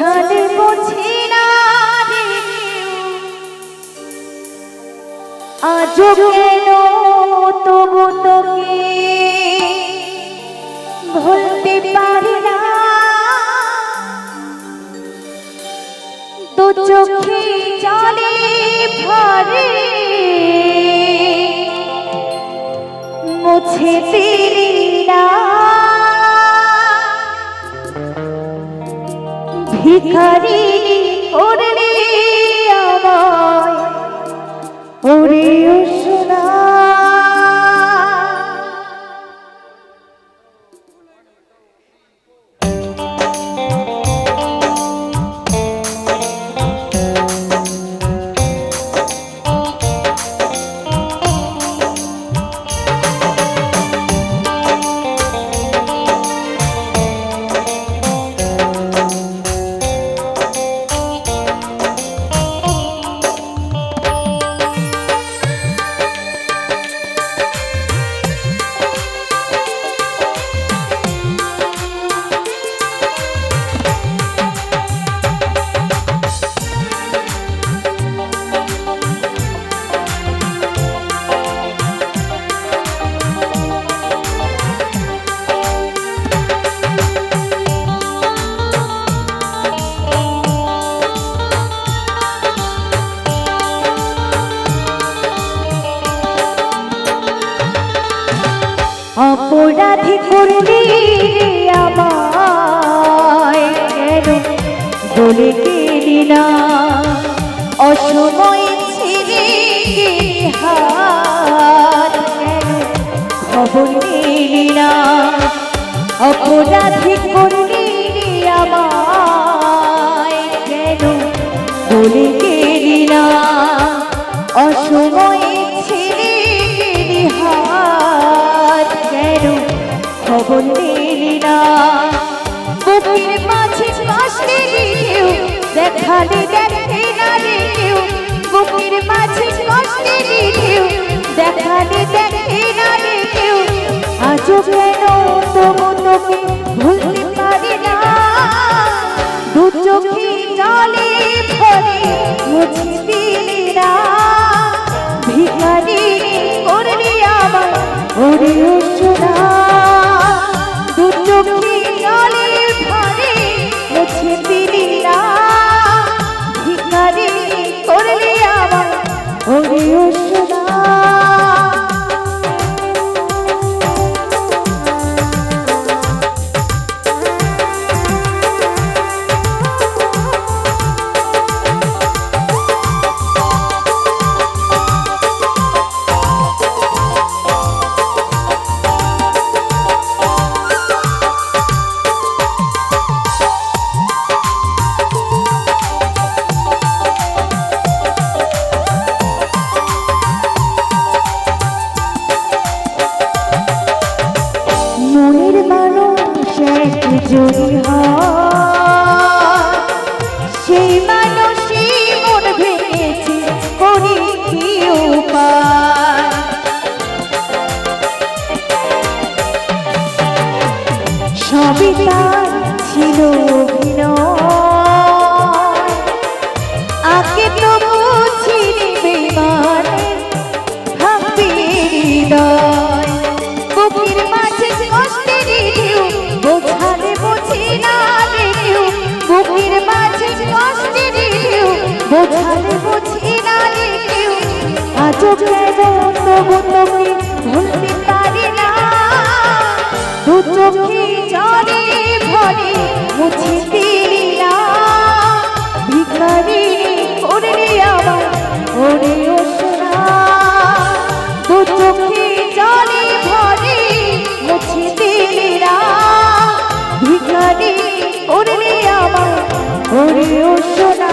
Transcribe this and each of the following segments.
বোঝালে বোঝে না রে আজও কেন তবু তোকে ভুলতে পারি না দু চোখে জলে ভরে মুছে দিলি না ভিখারি করলি আমায় ওরে ও সোনা অপরাধী করলি আমায় কেন বলে গেলি না অসময় ছিলি হাত কেন খবর নিলি না অপরাধী করলি আমায় কেন বলে গেলি না অসময় ছিলি হাত কেন খবর নিলি না বুকের মাঝে কষ্টে কেউ দেখালে দেখে না রে কেউ বুকের মাঝে কষ্টে কেউ দেখালে দেখে না রে কেউ আজও কেন তবু তোকে ভুলতে পারি না দু চোখে জলে ভরে মুছে দিলি না ভিখারি করলি আমায় ওরে ও সোনা দু চোখে জলে ভরে মুছে দিলি না ভিখারি করলি আমায় ওরে ও সোনা মনের মানুষ এক যদি হয় সেই মানুষই মন ভেঙেছে করি কি উপায় সবই তার ছিল অভিনয় আগে তো বুঝিনি বেমানের ভাবি হৃদয় বুকের মাঝে কষ্টের ঢেউ বোঝালে বুঝি না রে কেউ বুকের মাঝে কষ্টের ঢেউ বোঝালে বুঝি না রে কেউ আজও কেন তবু তোকে ভুলতে পারি না দু চোখে জলে ভরে মুছে দিলি না ভিখারি করলি আমায় ওরে ও সোনা দু চোখে জলে ভরে মুছে দিলি না ভিখারি করলি আমায় ওরে ও সোনা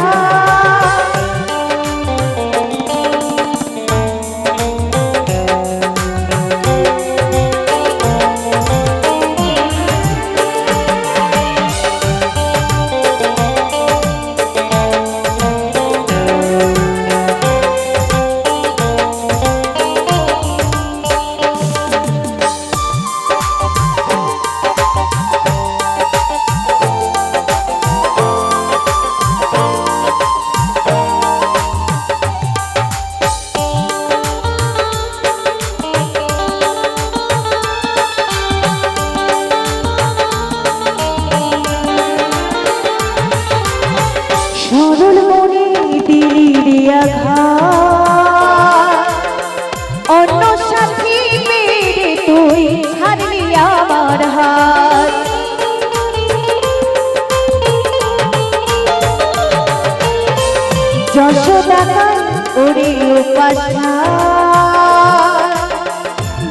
তোরই উপাসনা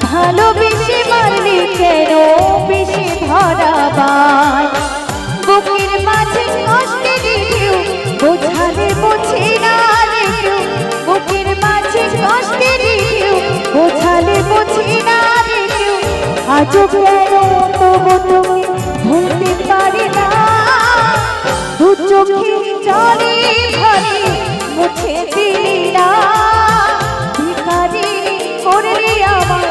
ভালোবেসে মারলি কেন বেশি ধরাবায় বুকের মাঝে কষ্টে দিও বোঝালে বোঝে না রে কেউ বুকের মাঝে কষ্টে দিও বোঝালে বোঝে না রে কেউ আজও কেন তবু তুমি ভুলতে পারি না দু চোখে জলে ভরে মুছে দিলি না ভিখারি করলি আমার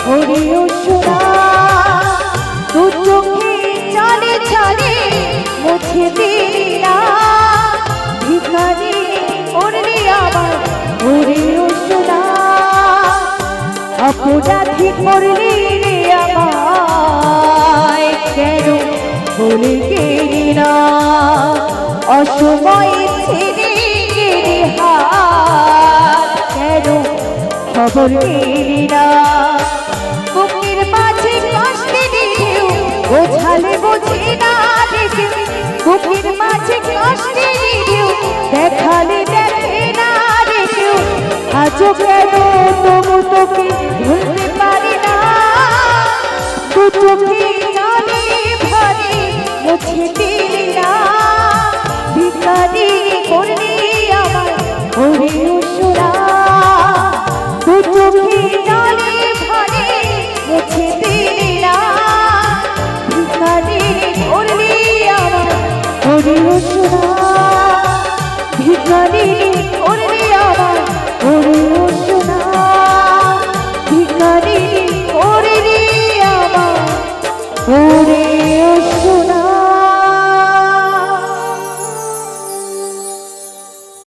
হরিও সোনা দু চোখে জলে জলে মুছে দিলি না ভিখারি করলি আমার হরিও সোনা অপরাধী করলি রে আমায় কেন ভুলে গেলি না অসময়ে ছেড়ে গেলি হাত কেন খবর গেলি না বুকের মাঝে কষ্টে দিও বোঝালে বোঝে না দেখে বুকের মাঝে কষ্টে দিও দেখালে দেখে না দেখে আজও কেন তবু তোকে ভুলতে পারি না দু চোখে জলে ভরে মুছে দিলি না ভিখারি করলি আমার হরিও সোনা দু চোখে জলে ভরে মুছে দিলি না ভিখারি